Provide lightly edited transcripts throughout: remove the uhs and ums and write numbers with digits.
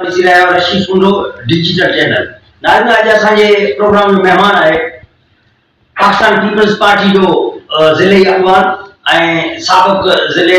रशी सुंदो digital channel नाज़रीन आज असांजे प्रोग्राम में मेहमान है पाकिस्तान पीपल्स पार्टी जो ज़िले अगवान ऐं साबिक़ ज़िले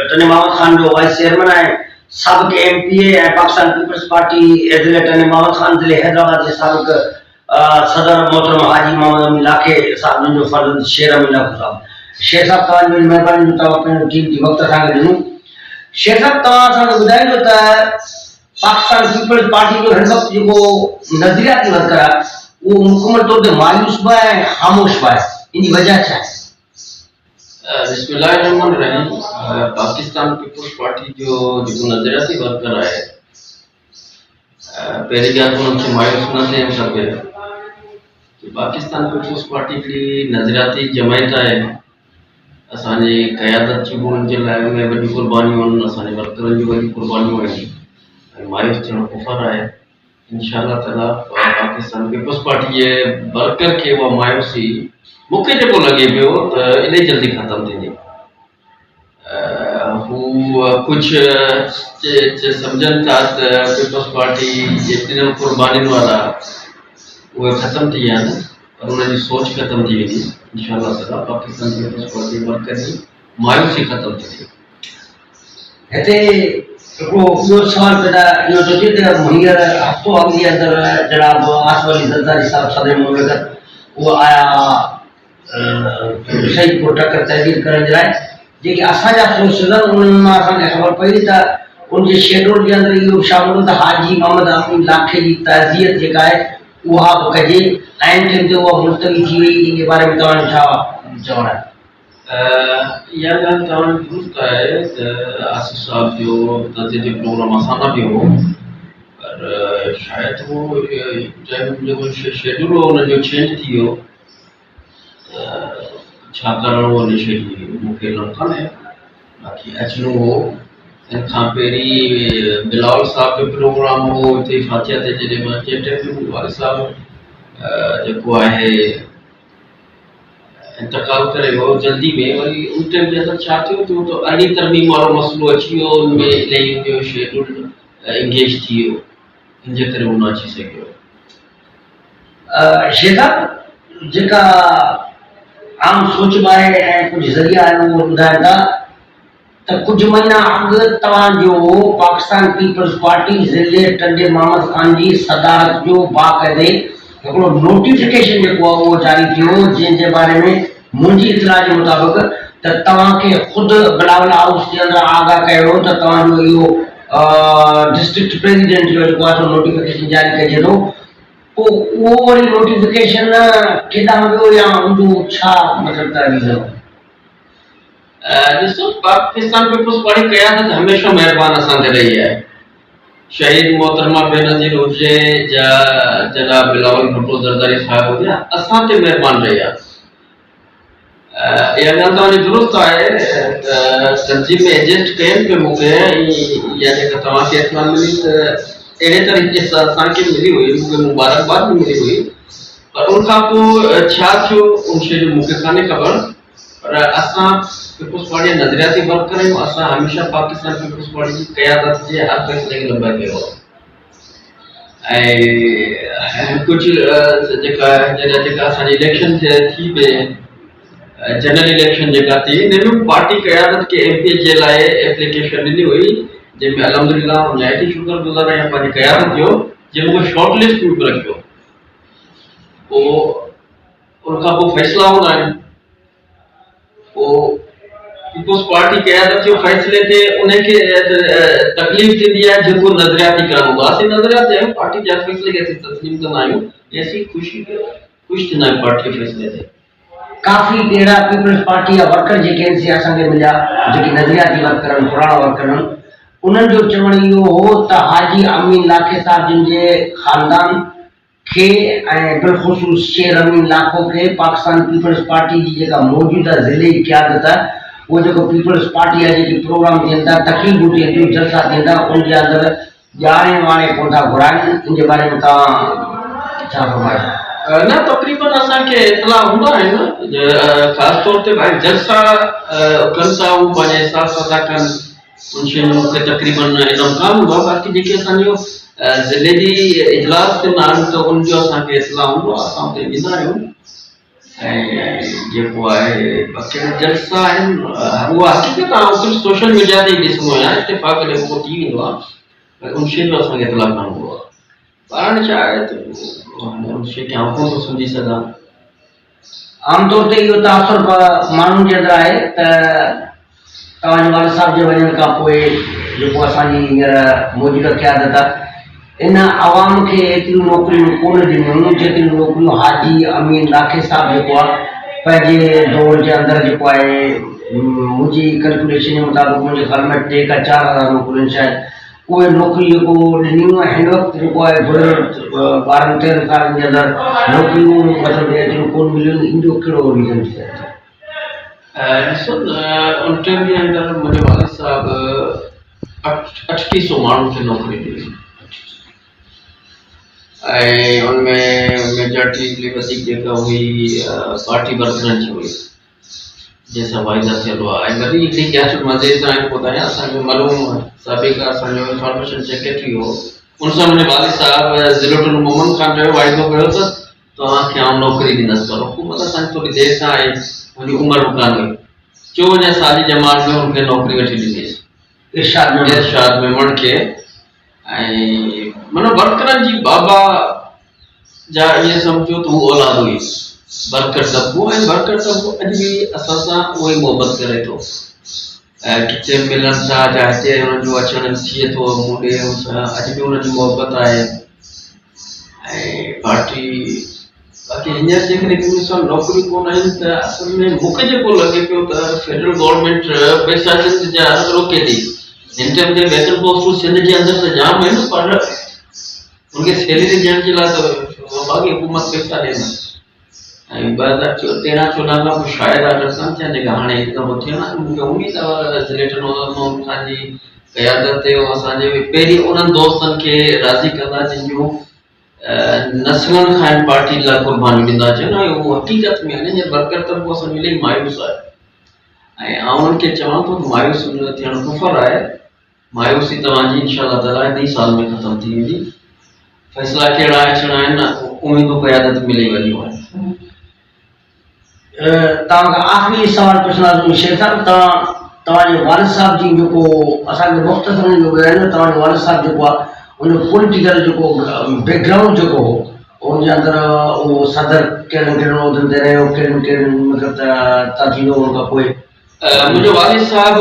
टने मोहम्मद खान जो वाइस चेयरमैन है साबिक़ एमपीए ऐं पाकिस्तान पीपल्स पार्टी ज़िले टने मोहम्मद खान ज़िले हैदराबाद के साबिक़ सदर मोहतरम हाजी मोहम्मद अमीन लाखे साहब जो फर्ज़ंद शेर अमीन लाखो साहब शेर साहब तव्हांजी महिरबानी जो तव्हां पंहिंजो कीमती वक़्तु असांखे ॾिनो शेर साहब तव्हां असांखे ॿुधाइजो त पाकिस्तान पीपल्स पार्टी जो हिन वक़्तु जेको नज़रियाती वर्कर आहे उहो मुकमल तौर ते मायूस बि आहे ऐं ख़ामोश बि आहे इन जी वजह छा आहे? बिस्मिल्लाहिर्रहमानिर्रहीम पाकिस्तान पीपल्स पार्टी जो जेको नज़रियाती वर्कर आहे पहिरीं ॻाल्हि त हुनखे मायूस न थियणु खपे कि पाकिस्तान पीपल्स पार्टी हिकिड़ी नज़रियाती जमायत आहे। असांजी क़यादत जी बि हुनजे लाइ उहे वॾियूं क़ुर्बानियूं आहिनि, असांजे वर्करनि जूं वॾियूं क़ुर्बानियूं आहिनि ऐं मायूस थियणु कुफर आहे। इंशाअल्लाह ताला पाकिस्तान पीपल्स पार्टी जे वर्कर खे उहा मायूसी मूंखे जेको लॻे पियो त इलाही जल्दी ख़तमु थींदी। हू कुझु सम्झनि था त पीपल्स पार्टी जे टिनि क़ुर्बानियुनि वारा उहे ख़तमु थी विया आहिनि पर उन्हनि जी सोच ख़तमु थी वेंदी। इंशाअल्लाह ताला पाकिस्तान पीपल्स पार्टी वर्कर जी मायूसी ख़तमु थी वेंदी। हिते हिकिड़ो ॿियो सवाल पैदा इहो थो थिए त हींअर हफ़्तो अॻु जे अंदरि जनाब आसिफ अली ज़रदारी साहिब सदर मुमलिकत उहो आया शहीदपुर टकर तहरीर करण जे लाइ जेके असांजा सोर्सिस आहिनि उन्हनि मां असांखे ख़बर पई त उनजे शेड्यूल जे अंदरि इहो शामिल त हाजी मोहम्मद अमीन लाखे जी तज़ियत जेका आहे उहा बि कजे ऐं टाइम ते उहा मुलतवी थी वई इन जे बारे में तव्हांजो छा चवणु आहे? इहा ॻाल्हि तव्हांजी दुरुस्त आहे त आसिफ साहब जो तज़ियत जो प्रोग्राम असां न बि हो पर शायदि उहो जेको शेड्यूल हो हुनजो चेंज थी वियो छा करणो हो हुन शेड्यूल मूंखे इल्मु कान्हे। बाक़ी अचिणो हो इन खां पहिरीं बिलावल साहब जो प्रोग्राम हो हिते फातिहा ते जॾहिं मां चेटे वारे साहब जेको आहे इंतकाल करे वियो जल्दी में वरी उन टाइम जे अंदरि छा थियो त तो अरड़ी तरमीम वारो मसइलो अची वियो उनमें इलाही उनजो शेड्यूल इंगेज थी वियो इन जे करे उहो न अची सघियो। शेखा जेका आम सोच में आहे ऐं कुझु ज़रिया आहिनि उहो ॿुधाइनि था त कुझु महीना अॻु तव्हांजो पाकिस्तान पीपल्स पार्टी ज़िले टंडे मोहम्मद खान जी सदारत जो बाक़ाइदे हिकिड़ो नोटिफिकेशन जेको आहे उहो जारी थियो जंहिंजे बारे में मुंहिंजी इतला जे मुताबिक़ त तव्हांखे ख़ुदि बिलावल हाउस जे अंदरि आगाह कयो हो त तव्हांजो इहो डिस्ट्रिक्ट प्रेसिडेंट जो जेको आहे नोटिफिकेशन जारी कजे थो पोइ उहो वरी नोटिफिकेशन केॾां वियो या उनजो छा मतिलबु त रीज़न? ॾिसो पाकिस्तान पीपल्स पार्टी क़यादत हमेशह महिरबान असां ते रही आहे। शहीद मोहतरमा बेनज़ीर हुजे या जनाब बिलावल भुट्टो ज़रदारी साहब हुजे असां ते महिरबान रही आहे। इहा ॻाल्हि तव्हांजी दुरुस्त आहे त तंज़ीम में एजेंट कयनि पियो मूंखे इहा जेका तव्हांखे इत्तला मिली त अहिड़े तरीक़े सां असांखे मिली हुई मूंखे मुबारकबाद बि मिली हुई पर उन खां पोइ छा थियो उन शइ जो मूंखे कान्हे ख़बर पर असां पीपल्स पार्टी नज़रियाती वर्कर आहियूं। असां हमेशह पाकिस्तान पीपल्स पार्टी जी क़यादत जे हर फ़ैसिले खे लंबा कयो ऐं कुझु जेका असांजी इलेक्शन थी पए जनरल इलेक्शन जेका थी हिन पार्टी क़यादत के एमपी जे लाइ एप्लीकेशन ॾिनी हुई जंहिंमें अलहमदुलिल्लाह हुनजी शुक्रगुज़ार आहियां पंहिंजी क़यादत जो जंहिं मूंखे शॉर्ट लिस्ट में बि रखियो। पोइ उन खां पोइ फ़ैसिला हूंदा आहिनि पोइ पीपल्स पार्टी क़यादत जो फ़ैसिले ते उनखे तकलीफ़ थींदी आहे जेको नज़रियाती करणु हूंदो आहे। असीं नज़रियाती आहियूं पार्टी जा फ़ैसिले खे असीं तस्लीम कंदा आहियूं ऐं असीं ख़ुशि थींदा आहियूं पार्टी जे फ़ैसिले ते। काफ़ी अहिड़ा पीपल्स पार्टी जा वर्कर जेके आहिनि से असांखे मिलिया जेके नज़रियाती वर्कर आहिनि पुराणा वर्कर आहिनि उन्हनि जो चवणु इहो हो त हाजी अमीन लाखे साहब जिन जे ख़ानदान खे ऐं बिलख़ुसूस शेर अमीन लाखो खे पाकिस्तान पीपल्स पार्टी जी जेका मौजूदा ज़िले जी क़यादत आहे उहो जेको पीपल्स पार्टी जा जेके प्रोग्राम थियनि था तक़रीबूं थियनि थियूं जलसा थियनि था उनजे अंदरि ॼाणे वाणे कोन था घुराइनि इन जे बारे में तव्हां छा फरमायो? न तक़रीबन असांखे इतला हूंदा आहिनि ख़ासि तौर ते भाई जलसा कनि था हू पंहिंजे हिसाब सां था कनि उन शयूं खे तक़रीबन इल्मु कान हूंदो आहे। बाक़ी जेके असांजो ज़िले जी इजलास थियंदा आहिनि त उनजो असांखे इतला हूंदो आहे, असां हुते वेंदा आहियूं। ऐं जेको आहे बाक़ी जलसा आहिनि उहा हक़ीक़त आहे, सिर्फ़ु सोशल मीडिया ते ई ॾिसणो आहे, इत्तेफ़ाक़ ॾे उहो थी वेंदो आहे, पर उन शइ जो असांखे इतला कान हूंदो आहे। कारण छा आहे त हाणे उन शइ खे आउं कोन थो सम्झी सघां। आमतौर ते इहो तासुर माण्हुनि जे अंदरि आहे त तव्हांजे वाल साहब जे वञण खां पोइ जेको असांजी हींअर मौजूदा क़यादत आहे इन आवाम खे एतिरियूं नौकरियूं कोन ॾिनियूं जेतिरियूं नौकरियूं हाजी अमीन लाखे साहब जेको आहे पंहिंजे दौर जे अंदरि जेको आहे मुंहिंजी कैलकुलेशन जे मुताबिक़ मुंहिंजे ख़्याल में 3 खां 4,000 नौकरियूं शायदि उहे नौकरियूं जेको ॾिनियूं हिन वक़्तु जेको आहे गुज़िरियल 12-13 सालनि जे अंदरि नौकरियूं मतिलबु एतिरियूं कोन मिलियूं। इन जो कहिड़ो रीज़न थी सघे? ॾिसो उन टाइम जे अंदरि मुंहिंजे वालिद साहब 3800 माण्हुनि खे नौकरी ॾिनी ऐं उनमें मेजॉरिटी वधीक जेका हुई पार्टी वर्करनि जी हुई, जंहिंसां वाइदा थियल हुआ। ऐं वरी हिकिड़ी ॻाल्हि मज़े सां ॿुधायां, असांजो मलूम साबिक़ असांजो इंफॉर्मेशन सेक्रेटरी हो, उन सां मुंहिंजे वालिद साहब ज़िलोटुल मोहम्मद खान चयो वाइदो कयो त तव्हांखे आउं नौकरी ॾींदसि, पर हुकूमत असांजी थोरी देरि सां आई, मुंहिंजी उमिरि बि कान हुई। 54 साल जी जमात में हुनखे नौकरी वठी ॾिनीसि इरशाद में वण खे। ऐं माना वर्करनि जी बाबा जा ईअं सम्झो त हू औलाद हुई वर्कर तबको, ऐं वर्कर तबको अॼु बि असां सां उहो ई मोहबत करे थो। किथे मिलण सां या हिते हुननि जो अचणु थिए थो मूं ॾे, अॼु बि हुनजी मोहबत आहे। ऐं पार्टी बाक़ी हींअर जेकॾहिं ॾिसो नौकरियूं कोन आहिनि त असल में मूंखे जेको लॻे पियो त फेडरल गवर्नमेंट पैसा सिंध जा रोके थी। हिन टाइम ते वेतन पोस्टूं सिंध जे अंदरि त जाम आहिनि, पर उनखे सैलरी ॾियण जे लाइ त बाक़ी हुकूमत पैसा ॾिए न। ऐं 2013-14 खां पोइ शायदि ऑर्डर कान थिया जेका हाणे हिकदमि थियनि। मूंखे उमेद आहे ज़िलेटन मोहम्मद खान जी क़यादत ते असांजे पहिरीं उन्हनि दोस्तनि खे राज़ी कंदा जिन जूं नस्लनि खां पार्टी लाइ कुर्बानी ॾींदा अचनि। ऐं उहो हक़ीक़त में हिन जे वर्कर तबको असांजो इलाही मायूस आहे। ऐं आउं उन्हनि खे चवां थो त मायूस थियणु कुफर आहे। मायूसी तव्हांजी इंशाअल्लाह ताला 2 साल में ख़तमु थी वेंदी। फ़ैसिला कहिड़ा अचणा आहिनि, उम्मीदूं क़यादत मिली वञियूं आहिनि। तव्हांखां आख़िरी सवाल पुछंदासीं शेख साहब, तव्हांजे वालिद साहब जी जेको असांखे मुख़्तसर जो ॿुधायो न, तव्हांजो वालिद साहब जेको आहे उन पॉलिटिकल जेको बैकग्राउंड जेको हो उनजे अंदरि उहो सदर कहिड़े उहिदनि ते रहियो, कहिड़े मतिलबु त थींदो उन खां पोइ? मुंहिंजो वालिद साहब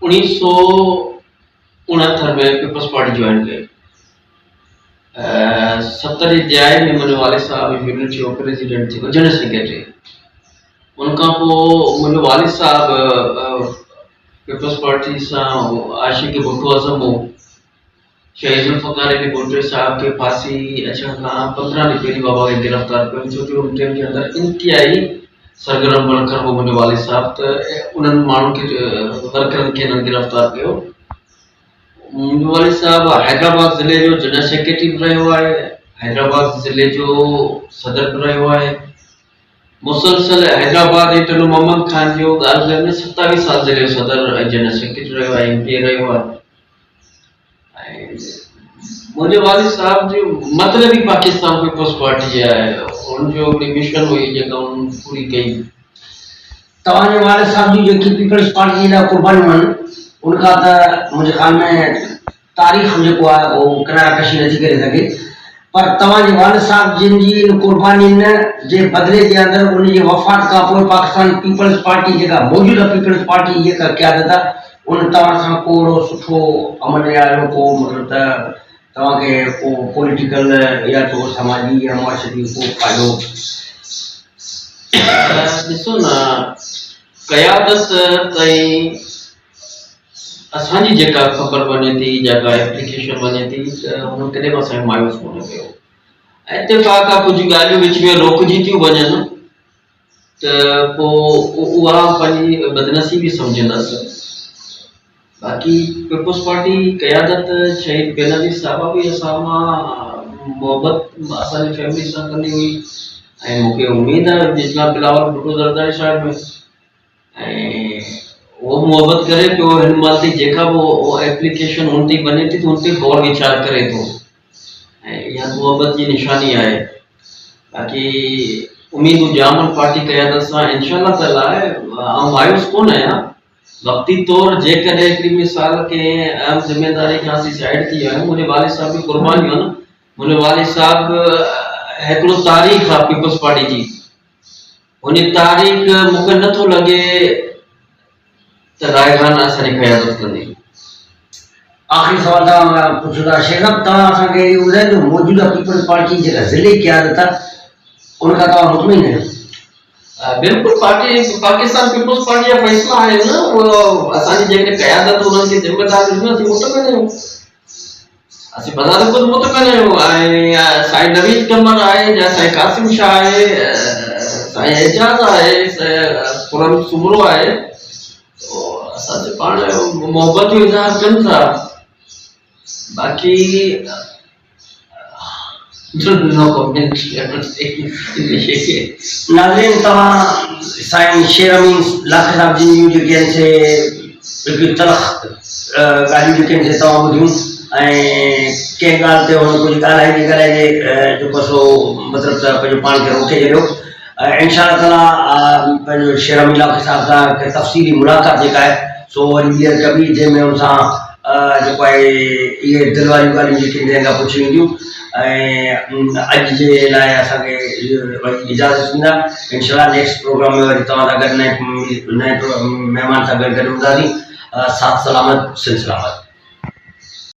1969 में पीपल्स पार्टी ज्वाइन कई। 70 जी दिहाई में मुंहिंजो वालिद साहब यूनिट जो प्रेसिडेंट थी, जनरल सेक्रेटरी। उनखां पोइ मुंहिंजो वालिद साहब पीपल्स पार्टी सां आशिक़ भुट्टो आज़म हो। शहीद ज़ुल्फ़िकार अली भुट्टो साहब के फांसी अचण खां 15 ॾींहं पहिरीं बाबा खे गिरफ़्तार कयो, छो जो उन टाइम जे अंदरि इंतिहाई सरगर्म वर्कर हो मुंहिंजो वालिद साहब, त उन्हनि माण्हुनि खे वर्करनि खे हिननि गिरफ़्तार कयो। मुंहिंजो वालिद साहब हैदराबाद ज़िले जो जनरल सेक्रेटरी बि रहियो आहे, हैदराबाद ज़िले जो सदर बि रहियो आहे। मुसलसल हैदराबाद ऐं टुलु मोहम्मद खान जो ॻाल्हि में 27 साल ज़िले जो सदर ऐं जनरल सेक्रेटरी रहियो आहे, MP रहियो आहे। ऐं मुंहिंजे वालिद साहब जो मतिलबु ई पाकिस्तान पीपल्स पार्टी आहे, उनजो हिकिड़ी मिशन हुई जेका उन्हनि पूरी कई। तव्हांजे वालिद साहब जी जेकी पीपल्स पार्टी जी लाइ कुर्बानियूं आहिनि उनखां त मुंहिंजे ख़्याल में तारीख़ जेको आहे उहो किनारा कशी नथी करे सघे, पर तव्हांजे वालिद साहब जिन जी इन कुर्बानियुनि जे बदिले जे अंदरि उनजी वफ़ात खां पोइ पाकिस्तान पीपल्स पार्टी जेका मौजूदा पीपल्स पार्टी जेका क़यादत आहे उन तव्हां सां को अहिड़ो सुठो अमल या अहिड़ो को मतिलबु त तव्हांखे को पॉलिटिकल या को समाजी या मुआशरी को फ़ाइदो? ॾिसो न, क़यादत ताईं असांजी जेका ख़बर वञे थी, जेका एप्लीकेशन वञे थी, त हुन कॾहिं बि असांखे मायूस कोन कयो। इत्तेफ़ाक़ आहे कुझु ॻाल्हियूं विच में रोकिजी थियूं वञनि त पोइ उहा पंहिंजी बदनसीबी सम्झंदासीं। बाक़ी पीपल्स पार्टी क़यादत शहीद बेनज़ीर साहब बि असां मां मोहबत असांजी फैमिली सां कंदी हुई। ऐं मूंखे उमेद आहे जितना बिलावल भुट्टो ज़रदारी साहिब में, ऐं वो मोहब्बत करे पियो हिन महिल ताईं जेका बि वो एप्लीकेशन हुन ते बने थी हुन ते गौर वीचार करे थो ऐं इहा मोहब्बत जी निशानी आहे। बाक़ी उम्मीदूं जाम पार्टी क़यादत सां इंशाअल्लाह ताला आहे। ऐं मायूस कोन आहियां वक्ती तौर जेकॾहिं हिकिड़ी मिसाल के अहम ज़िम्मेदारी खां असीं साइड थी विया आहियूं। मुंहिंजे वालिद साहब जी क़ुर्बानियूं आहिनि। मुंहिंजे वालिद साहब हिकिड़ो तारीख़ आहे पीपल्स पार्टी जी, उन तारीख़ मूंखे नथो लॻे त रायगान असांजी क़यादत कंदी। आख़िरी सवाल तव्हां पुछो था शेख साहब, तव्हां असांखे इहो ॿुधाइजो मौजूदा पीपल्स पार्टी जी जेका ज़िले क़यादत आहे उन खां तव्हां मुतमिन आहियो? बिल्कुल पार्टी पाकिस्तान पीपल्स पार्टी जा फैसला आहे न, वो असांजी जेकॾहिं क़यादत उन्हनि खे ज़िम्मेदारी ॾिनो असीं मुतमिन आहियूं। असीं बज़ार ख़ुदि मुतमिन आहियूं। ऐं साईं नवीद कमर आहे या साईं कासिम शाह आहे, साईं एजाज़ आहे, खुरम सुमरो आहे, असां पाण मोहब्बत जो इज़हार कनि था। बाक़ी नाज़रीन, तव्हां साईं शेर अमीन लाख साहब जी जेके आहिनि से हिकिड़ी तलख़ ॻाल्हियूं जेके आहिनि से तव्हां ॿुधियूं ऐं कंहिं ॻाल्हि ते हुन कुझु ॻाल्हाइजे जेको सो मतिलबु त पंहिंजो पाण खे रोके छॾियो। इंशाअल्लाह ताला पंहिंजो शेर अमीन लाख साहब सां हिकु तफ़सीली मुलाक़ात जेका आहे सो वरी ॿीहर कबी, जंहिंमें हुन सां जेको आहे इहे दिलि वारियूं ॻाल्हियूं जेके जंहिं खां पुछियूं ईंदियूं। ऐं अॼु जे लाइ असांखे वरी इजाज़त ॾींदा। इंशाअल्लाह नेक्स्ट प्रोग्राम में वरी तव्हां सां गॾु नए महिमान सां गॾु हूंदासीं। साथ सलामत सिलसिलामत।